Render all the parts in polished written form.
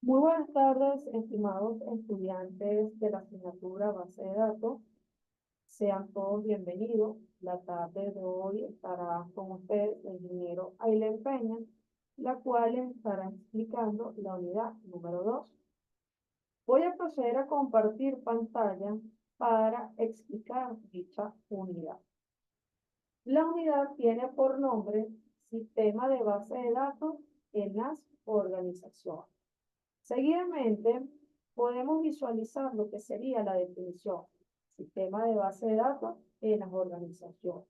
Muy buenas tardes, estimados estudiantes de la asignatura Base de Datos. Sean todos bienvenidos. La tarde de hoy estará con ustedes el ingeniero Aylen Peña, la cual les estará explicando la unidad número 2. Voy a proceder a compartir pantalla para explicar dicha unidad. La unidad tiene por nombre Sistema de Base de Datos en las organizaciones. Seguidamente, podemos visualizar lo que sería la definición. Sistema de base de datos en las organizaciones.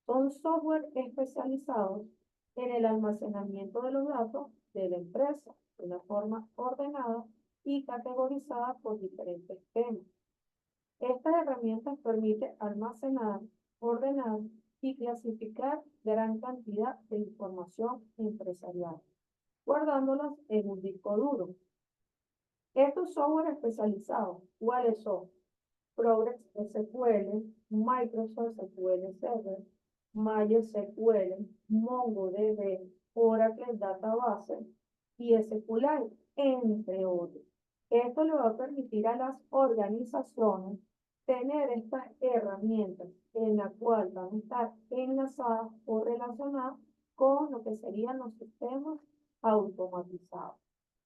Son software especializados en el almacenamiento de los datos de la empresa de una forma ordenada y categorizada por diferentes temas. Estas herramientas permiten almacenar, ordenar y clasificar gran cantidad de información empresarial, guardándolas en un disco duro. Estos software especializados, ¿cuáles son? Progress SQL, Microsoft SQL Server, MySQL, MongoDB, Oracle Database y SQLite, entre otros. Esto le va a permitir a las organizaciones tener estas herramientas en la cual van a estar enlazadas o relacionadas con lo que serían los sistemas automatizados.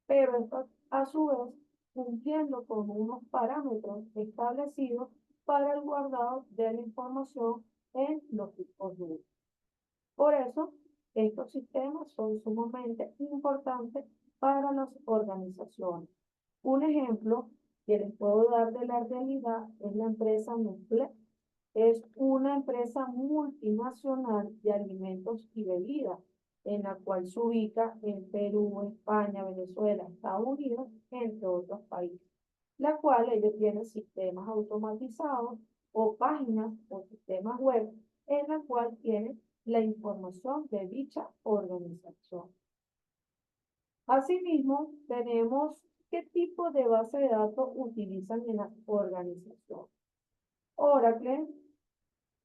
Pero esto a su vez cumpliendo con unos parámetros establecidos para el guardado de la información en los discos duros. Por eso, estos sistemas son sumamente importantes para las organizaciones. Un ejemplo que les puedo dar de la realidad es la empresa Nestlé. Es una empresa multinacional de alimentos y bebidas, en la cual se ubica en Perú, España, Venezuela, Estados Unidos, entre otros países, la cual ellos tienen sistemas automatizados o páginas o sistemas web en la cual tienen la información de dicha organización. Asimismo, tenemos qué tipo de base de datos utilizan en las organizaciones. Oracle,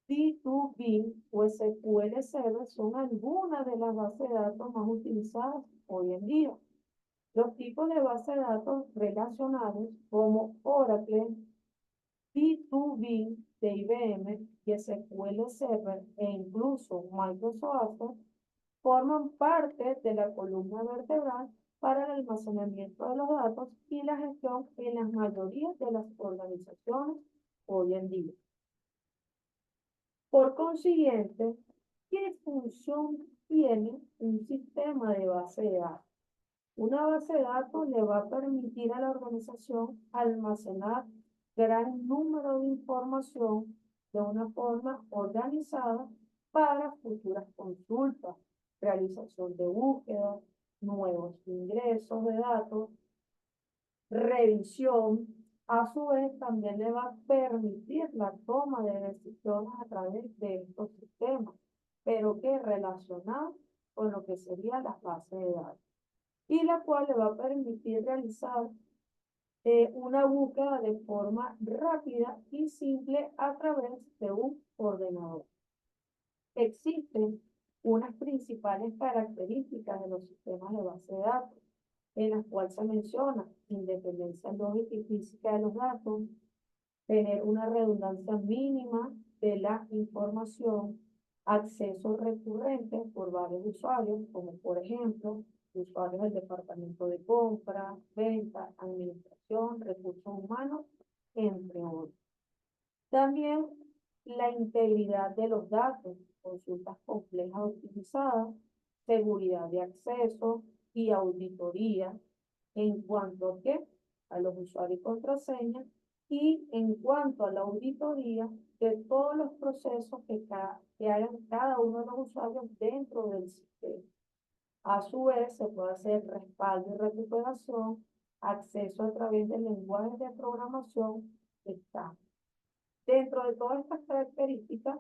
B2B o SQL Server son algunas de las bases de datos más utilizadas hoy en día. Los tipos de bases de datos relacionados como Oracle, B2B de IBM y SQL Server e incluso Microsoft forman parte de la columna vertebral para el almacenamiento de los datos y la gestión en la mayoría de las organizaciones hoy en día. Por consiguiente, ¿qué función tiene un sistema de base de datos? Una base de datos le va a permitir a la organización almacenar gran número de información de una forma organizada para futuras consultas, realización de búsquedas, nuevos ingresos de datos, revisión. A su vez, también le va a permitir la toma de decisiones a través de estos sistemas, pero que relacionado con lo que sería la base de datos, y la cual le va a permitir realizar una búsqueda de forma rápida y simple a través de un ordenador. Existen unas principales características de los sistemas de base de datos, en las cuales se menciona independencia lógica y física de los datos, tener una redundancia mínima de la información, acceso recurrente por varios usuarios, como por ejemplo, usuarios del departamento de compra, venta, administración, recursos humanos, entre otros. También la integridad de los datos, consultas complejas optimizadas, seguridad de acceso y auditoría en cuanto a qué, a los usuarios y contraseñas, y en cuanto a la auditoría de todos los procesos que hagan cada uno de los usuarios dentro del sistema. A su vez, se puede hacer respaldo y recuperación, acceso a través de lenguajes de programación estándar. Dentro de todas estas características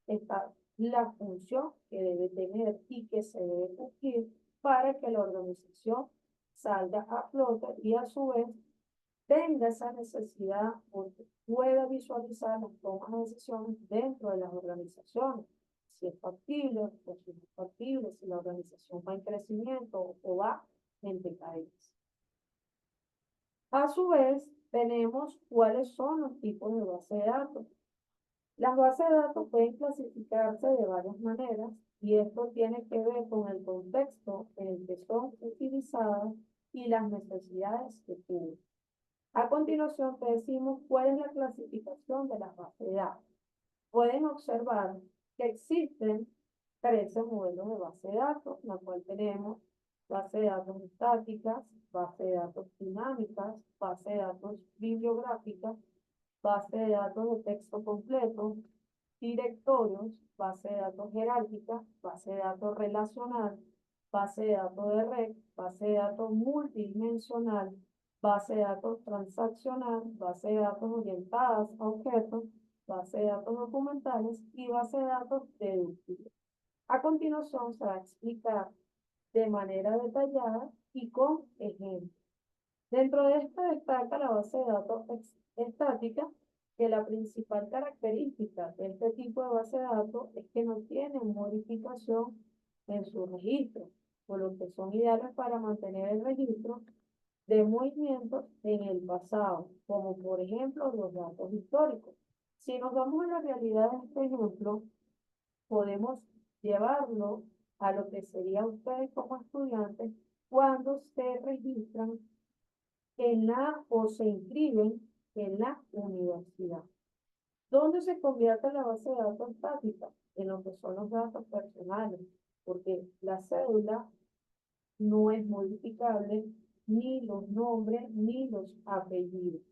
está la función que debe tener y que se debe cumplir para que la organización salga a flote y a su vez tenga esa necesidad porque pueda visualizar las tomas de decisiones dentro de las organizaciones, si es factible o si no es factible, si la organización va en crecimiento o va en decadencia. A su vez, tenemos cuáles son los tipos de base de datos. Las bases de datos pueden clasificarse de varias maneras y esto tiene que ver con el contexto en el que son utilizadas y las necesidades que tienen. A continuación, te decimos cuál es la clasificación de las bases de datos. Pueden observar que existen 13 modelos de base de datos, en la cual tenemos base de datos estáticas, base de datos dinámicas, base de datos bibliográficas, base de datos de texto completo, directorios, base de datos jerárquica, base de datos relacional, base de datos de red, base de datos multidimensional, base de datos transaccional, base de datos orientadas a objetos, base de datos documentales y base de datos deductibles. A continuación se va a explicar de manera detallada y con ejemplos. Dentro de esta destaca la base de datos estática, que la principal característica de este tipo de base de datos es que no tienen modificación en su registro, por lo que son ideales para mantener el registro de movimientos en el pasado, como por ejemplo los datos históricos. Si nos vamos a la realidad de este ejemplo, podemos llevarlo a lo que sería ustedes como estudiantes cuando se registran en o se inscriben en la universidad. ¿Dónde se convierte la base de datos estática? En lo que son los datos personales, porque la cédula no es modificable, ni los nombres, ni los apellidos.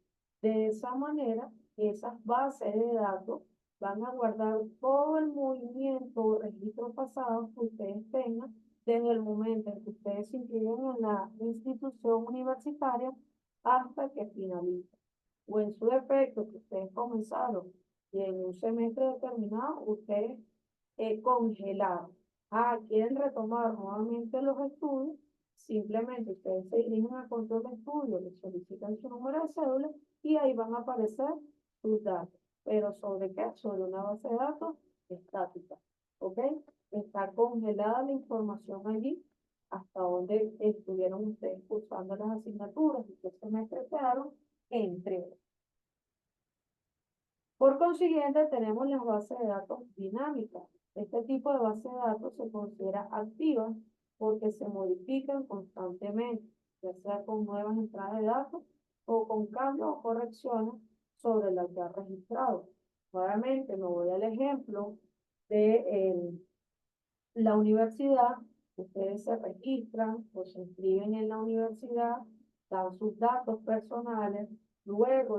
De esa manera, esas bases de datos van a guardar todo el movimiento o registro pasado que ustedes tengan desde el momento en que ustedes se inscriben en la institución universitaria hasta que finalice. O en su defecto, que ustedes comenzaron y en un semestre determinado, ustedes congelaron. Quieren retomar nuevamente los estudios, simplemente ustedes se dirigen al control de estudio, les solicitan su número de cédula y ahí van a aparecer sus datos. ¿Pero sobre qué? Sobre una base de datos estática. ¿Ok? Está congelada la información allí hasta donde estuvieron ustedes cursando las asignaturas y qué semestre quedaron entre otros. Por consiguiente, tenemos las bases de datos dinámicas. Este tipo de base de datos se considera activa porque se modifican constantemente, ya sea con nuevas entradas de datos o con cambios o correcciones sobre las ya registradas. Nuevamente, me voy al ejemplo de la universidad. Ustedes se registran o se inscriben en la universidad, dan sus datos personales, luego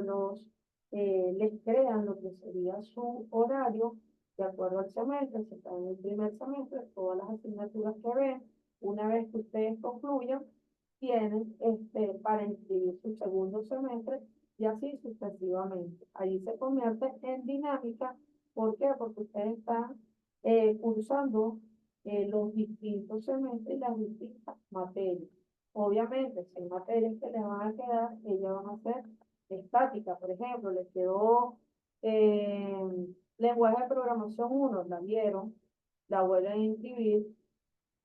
les crean lo que sería su horario de acuerdo al semestre. Si están en el primer semestre, todas las asignaturas que ven, una vez que ustedes concluyan, tienen para inscribir su segundo semestre y así sucesivamente. Ahí se convierte en dinámica. ¿Por qué? Porque ustedes están cursando los distintos semestres y las distintas materias. Obviamente, si hay materias que les van a quedar, ellas van a ser estáticas. Por ejemplo, les quedó lenguaje de programación 1, la vieron, la vuelven a inscribir,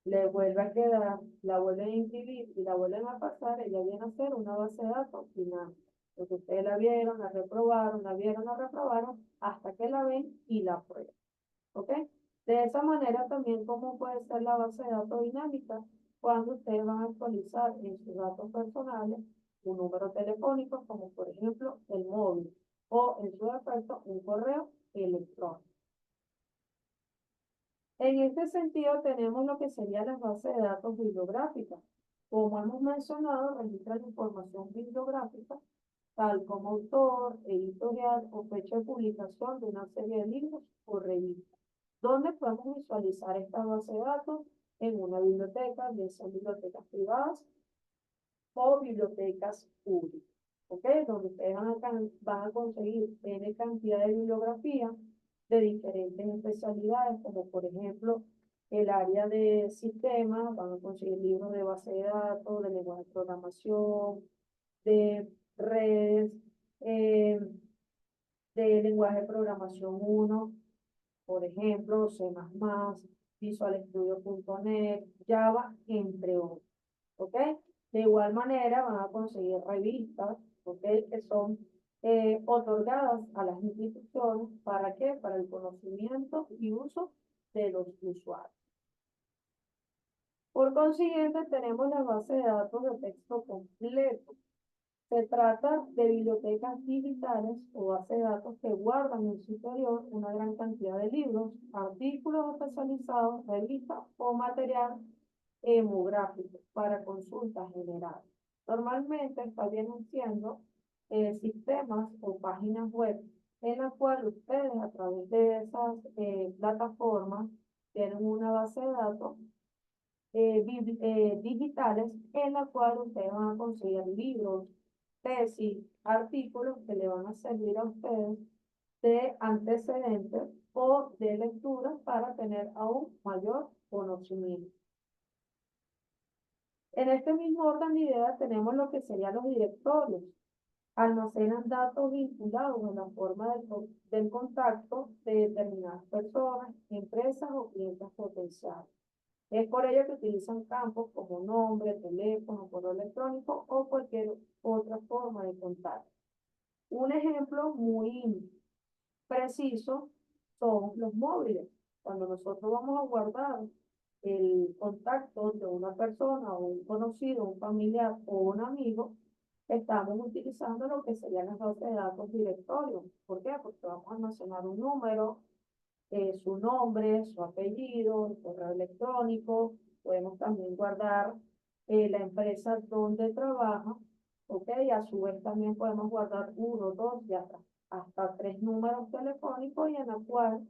les vuelve a quedar, la vuelven a inscribir y la vuelven a pasar, ella viene a ser una base de datos final. Porque ustedes la vieron, la reprobaron, la vieron, la reprobaron, hasta que la ven y la prueban. ¿Ok? De esa manera también, ¿cómo puede ser la base de datos dinámica? Cuando ustedes van a actualizar en sus datos personales un número telefónico, como por ejemplo el móvil, o en su defecto un correo electrónico. En este sentido, tenemos lo que serían las bases de datos bibliográficas. Como hemos mencionado, registran información bibliográfica, tal como autor, editorial o fecha de publicación de una serie de libros o revistas. ¿Dónde podemos visualizar esta base de datos? En una biblioteca, ya sean bibliotecas privadas o bibliotecas públicas. ¿Ok? Donde ustedes van a conseguir N cantidad de bibliografía de diferentes especialidades, como por ejemplo el área de sistemas, van a conseguir libros de base de datos, de lenguaje de programación, de redes, de lenguaje de programación 1, por ejemplo, C++, Visual Studio.net, Java, entre otros. ¿Ok? De igual manera van a conseguir revistas, ¿ok? Que son otorgadas a las instituciones. ¿Para qué? Para el conocimiento y uso de los usuarios. Por consiguiente, tenemos la base de datos de texto completo. Se trata de bibliotecas digitales o bases de datos que guardan en su interior una gran cantidad de libros, artículos especializados, revistas o material hemográfico para consultas generales. Normalmente está vienen siendo sistemas o páginas web en las cuales ustedes a través de esas plataformas tienen una base de datos digitales en la cual ustedes van a conseguir libros, tesis, artículos que le van a servir a ustedes de antecedentes o de lectura para tener aún mayor conocimiento. En este mismo orden de ideas tenemos lo que serían los directorios. Almacenan datos vinculados en la forma del contacto de determinadas personas, empresas o clientes potenciales. Es por ello que utilizan campos como nombre, teléfono, correo electrónico o cualquier otra forma de contacto. Un ejemplo muy preciso son los móviles. Cuando nosotros vamos a guardar el contacto de una persona o un conocido, un familiar o un amigo, estamos utilizando lo que serían las bases de datos directorios. ¿Por qué? Porque vamos a almacenar un número, su nombre, su apellido, el correo electrónico. Podemos también guardar la empresa donde trabaja, ¿ok? Y a su vez también podemos guardar uno, dos y hasta tres números telefónicos y en la cual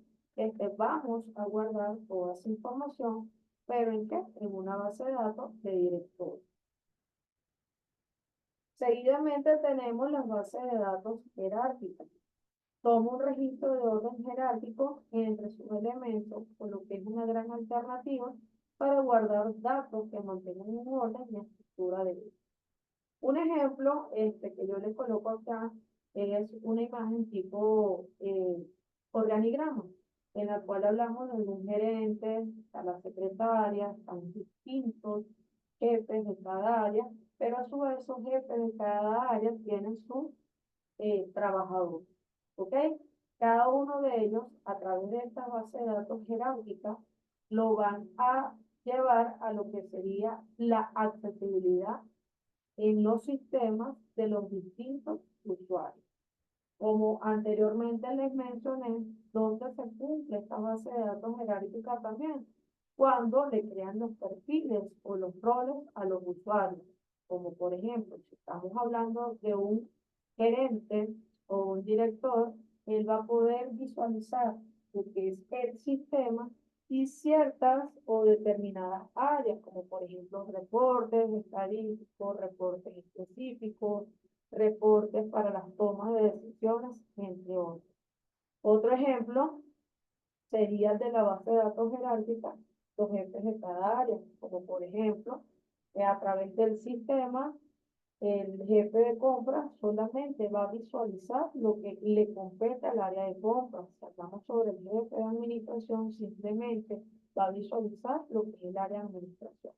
vamos a guardar toda esa información, pero ¿en qué? En una base de datos de directorio. Seguidamente tenemos las bases de datos jerárquicas. Toma un registro de orden jerárquico entre sus elementos, por lo que es una gran alternativa para guardar datos que mantengan un orden y estructura de ellos. Un ejemplo que yo le coloco acá es una imagen tipo organigrama, en la cual hablamos de un gerente, a la secretaria, a los distintos jefes de cada área, pero a su vez esos jefes de cada área tienen sus trabajadores. ¿Ok? Cada uno de ellos, a través de esta base de datos jerárquica, lo van a llevar a lo que sería la accesibilidad en los sistemas de los distintos usuarios. Como anteriormente les mencioné, ¿dónde se cumple esta base de datos jerárquica también? Cuando le crean los perfiles o los roles a los usuarios. Como por ejemplo, si estamos hablando de un gerente o un director, él va a poder visualizar lo que es el sistema y ciertas o determinadas áreas, como por ejemplo reportes estadísticos, reportes específicos, reportes para las tomas de decisiones, entre otros. Otro ejemplo sería el de la base de datos jerárquica, los jefes de cada área, como por ejemplo, a través del sistema, el jefe de compras solamente va a visualizar lo que le compete al área de compras. Si hablamos sobre el jefe de administración, simplemente va a visualizar lo que es el área de administración.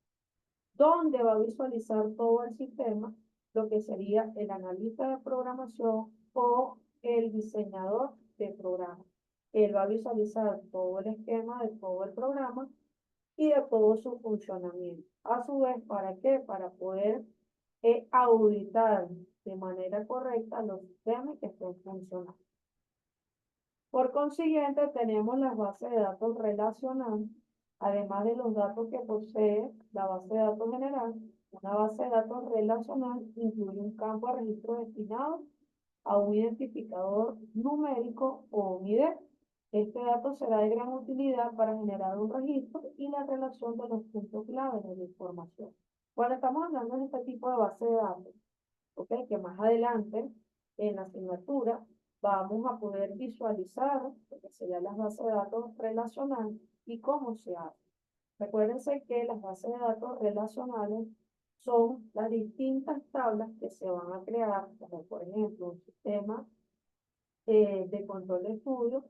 ¿Dónde va a visualizar todo el sistema? Lo que sería el analista de programación o el diseñador de programa. Él va a visualizar todo el esquema de todo el programa y de todo su funcionamiento. A su vez, ¿para qué? Para poder auditar de manera correcta los sistemas que estén funcionando. Por consiguiente, tenemos las bases de datos relacionales, además de los datos que posee la base de datos general. Una base de datos relacional incluye un campo de registro destinado a un identificador numérico o un ID. Este dato será de gran utilidad para generar un registro y la relación de los puntos clave de la información. Cuando estamos hablando de este tipo de base de datos, ¿ok? Que más adelante en la asignatura vamos a poder visualizar lo que serían las bases de datos relacionales y cómo se hace. Recuérdense que las bases de datos relacionales son las distintas tablas que se van a crear, como por ejemplo un sistema de control de estudio.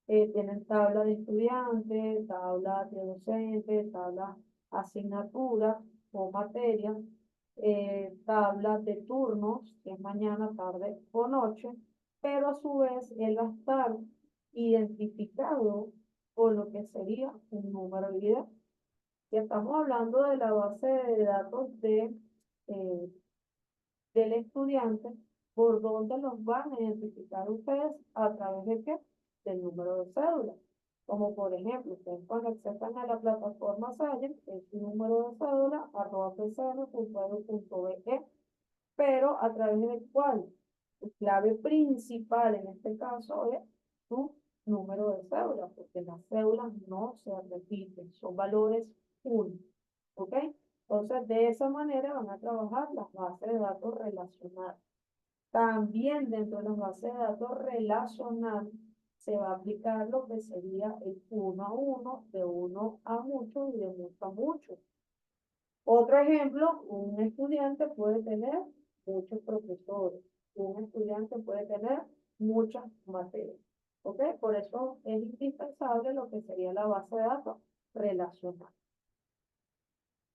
Tienen tabla de estudiantes, tabla de docentes, tabla asignatura o materia. tabla de turnos, que es mañana, tarde o noche, pero a su vez él va a estar identificado con lo que sería un número de video. Y estamos hablando de la base de datos eh, del estudiante, por donde los van a identificar ustedes a través de qué, del número de cédula. Como por ejemplo, ustedes cuando accesan a la plataforma Science, es su número de cédula, @pcm.edu.be, pero a través del cual su clave principal en este caso es su número de cédula, porque las cédulas no se repiten, son valores únicos. ¿Ok? Entonces, de esa manera van a trabajar las bases de datos relacionales. También dentro de las bases de datos relacionales se va a aplicar lo que sería el uno a uno, de uno a mucho y de mucho a mucho. Otro ejemplo, un estudiante puede tener muchos profesores, un estudiante puede tener muchas materias. ¿Ok? Por eso es indispensable lo que sería la base de datos relacional.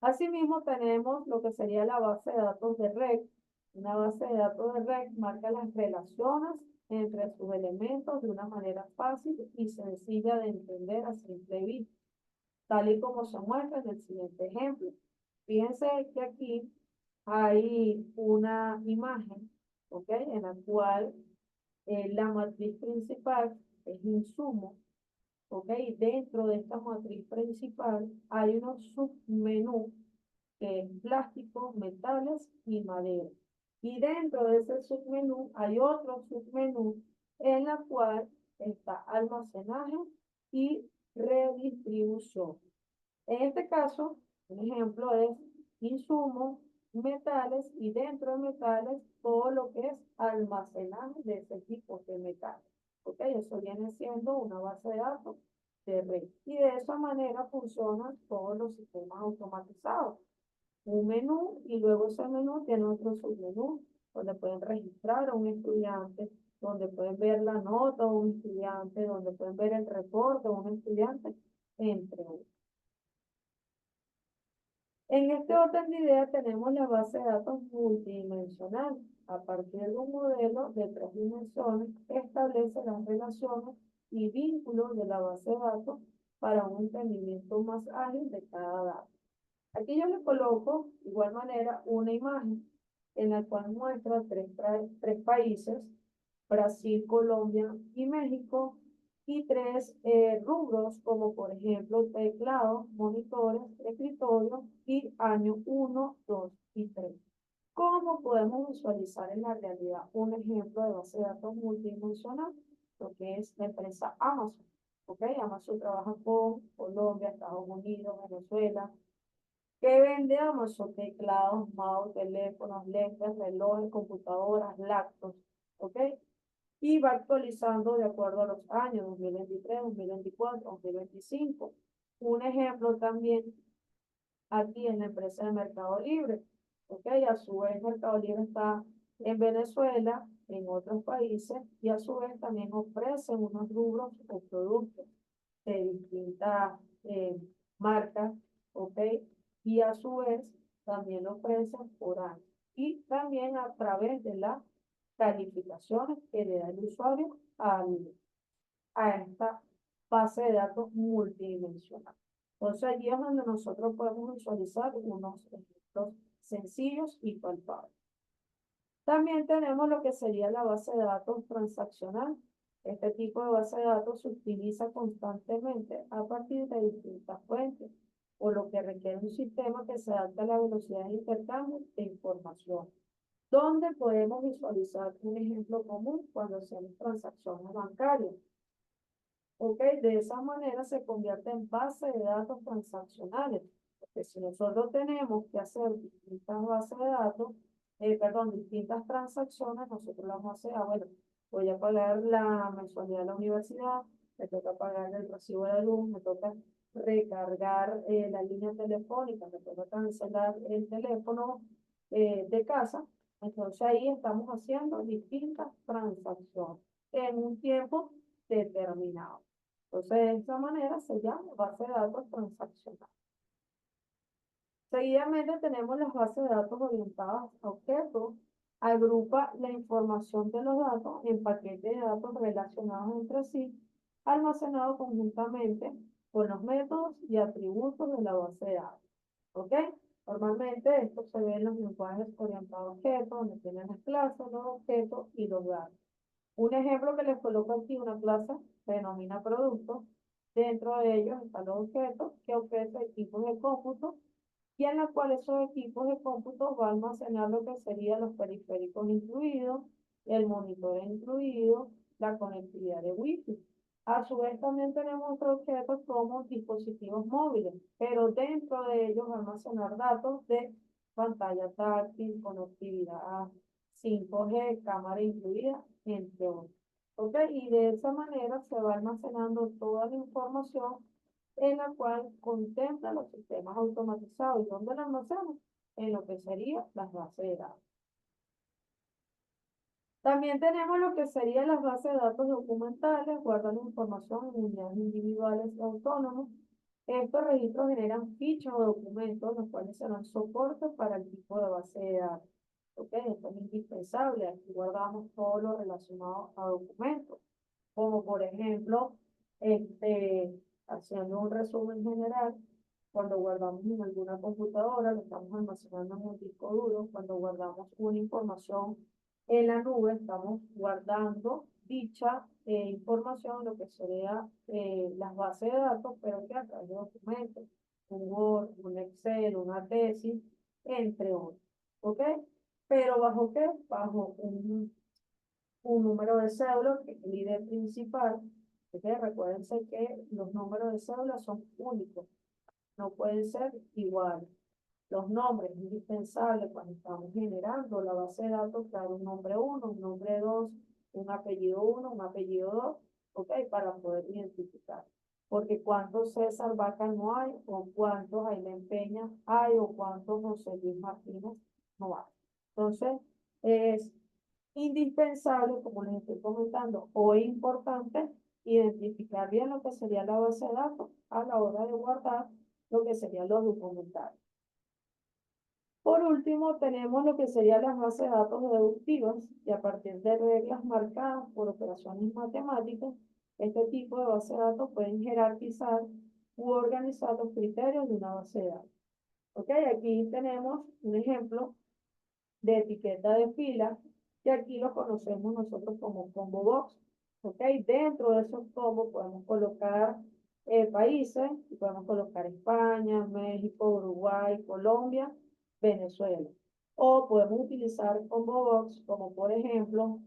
Asimismo, tenemos lo que sería la base de datos de red. Una base de datos de red marca las relaciones entre sus elementos de una manera fácil y sencilla de entender a simple vista, tal y como se muestra en el siguiente ejemplo. Fíjense que aquí hay una imagen, ¿ok? En la cual la matriz principal es insumo, ¿ok? Dentro de esta matriz principal hay unos submenús que es plástico, metales y madera. Y dentro de ese submenú hay otro submenú en la cual está almacenaje y redistribución. En este caso, un ejemplo es insumos, metales y dentro de metales todo lo que es almacenaje de ese tipo de metales. ¿Ok? Eso viene siendo una base de datos de red. Y de esa manera funcionan todos los sistemas automatizados. Un menú y luego ese menú tiene otro submenú donde pueden registrar a un estudiante, donde pueden ver la nota de un estudiante, donde pueden ver el reporte de un estudiante, entre otros. En este orden de ideas tenemos la base de datos multidimensional. A partir de un modelo de 3 dimensiones, establece las relaciones y vínculos de la base de datos para un entendimiento más ágil de cada dato. Aquí yo le coloco, de igual manera, una imagen en la cual muestra tres países, Brasil, Colombia y México, y tres rubros, como por ejemplo teclados, monitores, escritorio y año 1, 2 y 3. ¿Cómo podemos visualizar en la realidad un ejemplo de base de datos multidimensional? Lo que es la empresa Amazon. ¿Ok? Amazon trabaja con Colombia, Estados Unidos, Venezuela. ¿Qué vende Amazon? Teclados, mouse, teléfonos, lentes, relojes, computadoras, laptops. ¿Ok? Y va actualizando de acuerdo a los años 2023, 2024, 2025. Un ejemplo también aquí en la empresa de Mercado Libre. ¿Ok? A su vez, Mercado Libre está en Venezuela, en otros países, y a su vez también ofrecen unos rubros o productos de distintas marcas, ¿ok? Y a su vez también ofrecen por año. Y también a través de las calificaciones que le da el usuario a esta base de datos multidimensional. Entonces allí es donde nosotros podemos visualizar unos ejemplos sencillos y palpables. También tenemos lo que sería la base de datos transaccional. Este tipo de base de datos se utiliza constantemente a partir de distintas fuentes, por lo que requiere un sistema que se adapte a la velocidad de intercambio de información, donde podemos visualizar un ejemplo común cuando hacemos transacciones bancarias. ¿Ok? De esa manera se convierte en base de datos transaccionales, porque si nosotros tenemos que hacer distintas bases de datos, perdón, distintas transacciones, nosotros las vamos a hacer, bueno, voy a pagar la mensualidad de la universidad, me toca pagar el recibo de la luz, me toca recargar la línea telefónica, me toca cancelar el teléfono de casa, entonces ahí estamos haciendo distintas transacciones en un tiempo determinado. Entonces, de esa manera se llama base de datos transaccional. Seguidamente tenemos las bases de datos orientadas a objetos. Agrupa la información de los datos en paquetes de datos relacionados entre sí, almacenados conjuntamente con los métodos y atributos de la base de datos. ¿Ok? Normalmente esto se ve en los lenguajes orientados a objetos, donde tienen las clases, los objetos y los datos. Un ejemplo que les coloco aquí, una clase se denomina producto. Dentro de ellos están los objetos que ofrecen equipos de cómputo y en la cual esos equipos de cómputo van a almacenar lo que serían los periféricos incluidos, el monitor incluido, la conectividad de Wi-Fi. A su vez también tenemos otros objetos como dispositivos móviles, pero dentro de ellos almacenar datos de pantalla táctil, conectividad 5G, cámara incluida, entre otros. ¿Ok? Y de esa manera se va almacenando toda la información en la cual contempla los sistemas automatizados. ¿Y dónde la almacenan? En lo que serían las bases de datos. También tenemos lo que serían las bases de datos documentales, guardan información en unidades individuales y autónomas. Estos registros generan fichas o documentos, los cuales serán soporte para el tipo de base de datos. ¿Ok? Esto es indispensable. Aquí guardamos todo lo relacionado a documentos, como por ejemplo, haciendo un resumen general, cuando guardamos en alguna computadora, lo estamos almacenando en un disco duro. Cuando guardamos una información en la nube, estamos guardando dicha información, lo que sería las bases de datos, pero que a través de documentos, un Word, un Excel, una tesis, entre otros. ¿Ok? Pero ¿bajo qué? Bajo un número de cédula, que es el ID principal. ¿Okay? Recuérdense que los números de cédula son únicos, no pueden ser iguales. Los nombres indispensables cuando estamos generando la base de datos, claro, un nombre 1, un nombre 2, un apellido 1, un apellido 2, ¿ok? Para poder identificar. Porque cuántos César Vaca no hay, o cuántos Jaime Peña hay, o cuántos José Luis Martínez no hay. Entonces, es indispensable, como les estoy comentando, o es importante identificar bien lo que sería la base de datos a la hora de guardar lo que serían los documentales. Por último, tenemos lo que serían las bases de datos deductivas, y a partir de reglas marcadas por operaciones matemáticas, este tipo de base de datos pueden jerarquizar u organizar los criterios de una base de datos. ¿Ok? Aquí tenemos un ejemplo de etiqueta de fila, que aquí lo conocemos nosotros como combo box. ¿Ok? Dentro de esos combos podemos colocar países, y podemos colocar España, México, Uruguay, Colombia, Venezuela. O podemos utilizar combo box como por ejemplo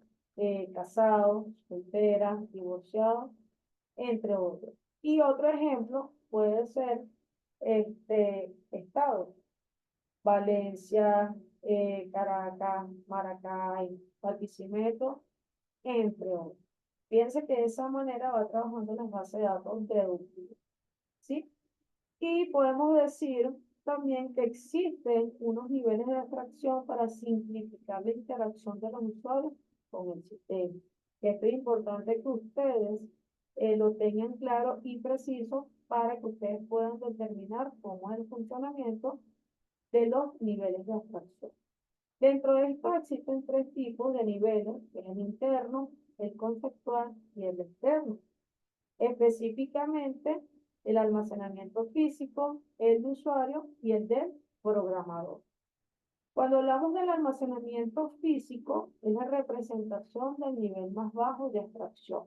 casados, solteras, divorciados, entre otros. Y otro ejemplo puede ser estados. Valencia, Caracas, Maracay, Barquisimeto, entre otros. Fíjense que de esa manera va trabajando las bases de datos deductivas, ¿sí? Y podemos decir también que existen unos niveles de abstracción para simplificar la interacción de los usuarios con el sistema. Esto es importante que ustedes lo tengan claro y preciso para que ustedes puedan determinar cómo es el funcionamiento de los niveles de abstracción. Dentro de esto existen tres tipos de niveles, que es el interno, el conceptual y el externo. Específicamente, el almacenamiento físico, el de usuario y el del programador. Cuando hablamos del almacenamiento físico, es la representación del nivel más bajo de abstracción.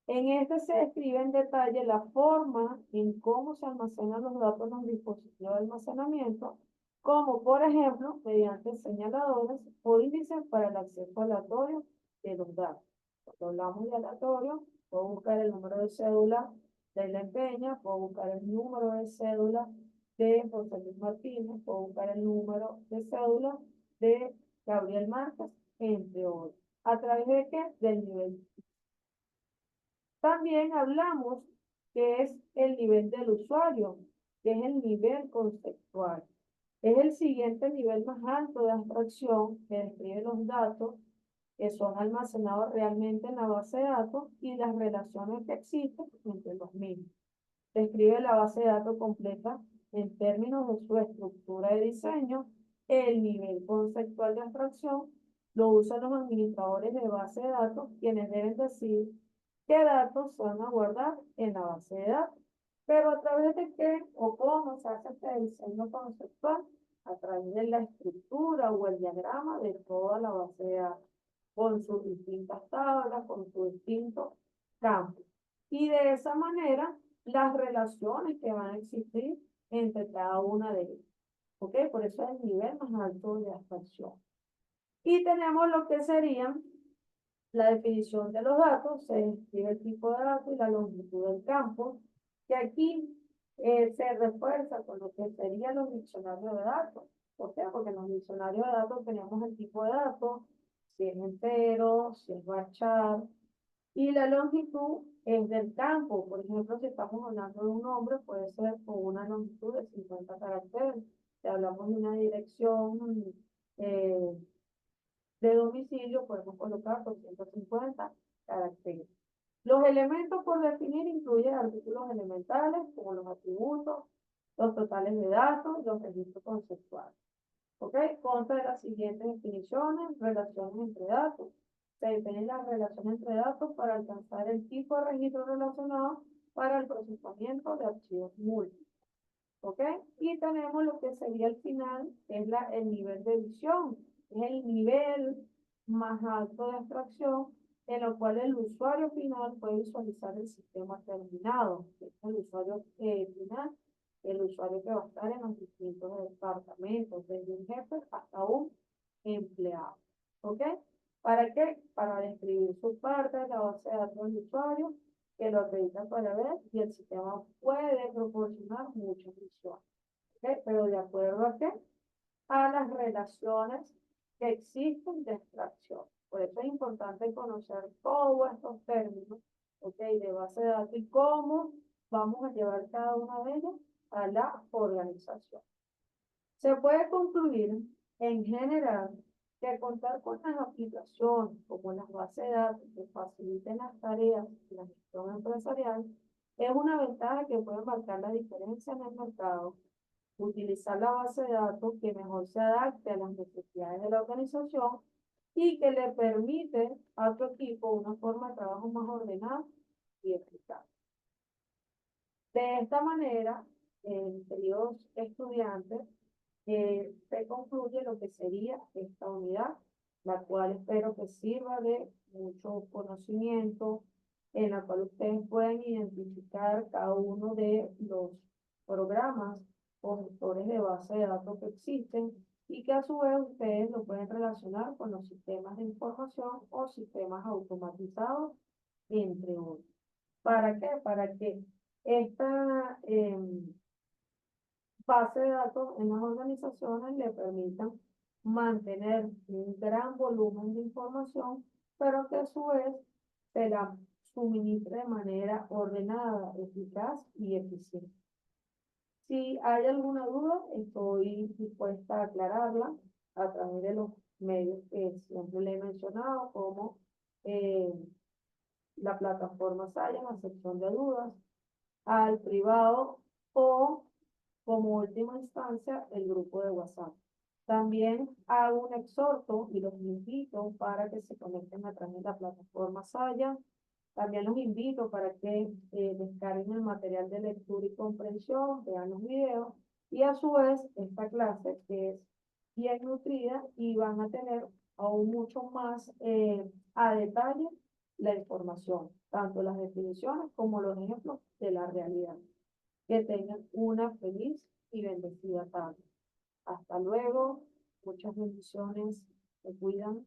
En este se describe en detalle la forma en cómo se almacenan los datos en los dispositivos de almacenamiento, como por ejemplo mediante señaladores o índices para el acceso aleatorio de los datos. Cuando hablamos de aleatorio, puedo buscar el número de cédula de la Empeña, puedo buscar el número de cédula de José Luis Martínez, puedo buscar el número de cédula de Gabriel Márquez, entre otros. ¿A través de qué? Del nivel. También hablamos que es el nivel del usuario, que es el nivel conceptual. Es el siguiente nivel más alto de abstracción que describe los datos que son almacenados realmente en la base de datos y las relaciones que existen entre los mismos. Describe la base de datos completa en términos de su estructura de diseño, el nivel conceptual de abstracción lo usan los administradores de base de datos, quienes deben decir qué datos se van a guardar en la base de datos. Pero a través de qué o cómo se hace este diseño conceptual, a través de la estructura o el diagrama de toda la base de datos, con sus distintas tablas, con sus distintos campos. Y de esa manera, las relaciones que van a existir entre cada una de ellas. ¿Ok? Por eso es el nivel más alto de abstracción. Y tenemos lo que sería la definición de los datos, se describe el tipo de datos y la longitud del campo, que aquí se refuerza con lo que serían los diccionarios de datos. ¿Por qué? Porque en los diccionarios de datos tenemos el tipo de datos, si es entero, si es varchar, y la longitud es del campo. Por ejemplo, si estamos hablando de un nombre, puede ser con una longitud de 50 caracteres. Si hablamos de una dirección eh, de domicilio, podemos colocar 250 caracteres. Los elementos por definir incluyen artículos elementales como los atributos, los totales de datos y los registros conceptuales. ¿Ok? Consta de las siguientes definiciones: relaciones entre datos. Se definen las relaciones entre datos para alcanzar el tipo de registro relacionado para el procesamiento de archivos múltiples. ¿Ok? Y tenemos lo que sería el final, que es el nivel de edición. Es el nivel más alto de abstracción en lo cual el usuario final puede visualizar el sistema terminado. Es el usuario final, el usuario que va a estar en los distintos departamentos, desde un jefe hasta un empleado. ¿Ok? ¿Para qué? Para describir su parte de la base de datos del usuario, que lo acredita para ver, y el sistema puede proporcionar muchas visiones. ¿Okay? Pero de acuerdo a qué? A las relaciones que existen de abstracción. Por eso es importante conocer todos estos términos, ¿ok? De base de datos y cómo vamos a llevar cada una de ellas a la organización. Se puede concluir en general que contar con las aplicaciones como las bases de datos que faciliten las tareas de la gestión empresarial es una ventaja que puede marcar la diferencia en el mercado. Utilizar la base de datos que mejor se adapte a las necesidades de la organización y que le permite a tu equipo una forma de trabajo más ordenada y eficaz. De esta manera, queridos estudiantes, se concluye lo que sería esta unidad, la cual espero que sirva de mucho conocimiento, en la cual ustedes pueden identificar cada uno de los programas o gestores de base de datos que existen y que a su vez ustedes lo pueden relacionar con los sistemas de información o sistemas automatizados, entre otros. ¿Para qué? Para que esta base de datos en las organizaciones le permitan mantener un gran volumen de información, pero que a su vez se la suministre de manera ordenada, eficaz y eficiente. Si hay alguna duda, estoy dispuesta a aclararla a través de los medios que siempre le he mencionado, como eh, la plataforma Saya, la sección de dudas, al privado o como última instancia el grupo de WhatsApp. También hago un exhorto y los invito para que se conecten a través de la plataforma Saya. También los invito para que descarguen el material de lectura y comprensión, vean los videos y a su vez esta clase que es bien nutrida y van a tener aún mucho más a detalle la información, tanto las definiciones como los ejemplos de la realidad. Que tengan una feliz y bendecida tarde. Hasta luego. Muchas bendiciones. Se cuidan.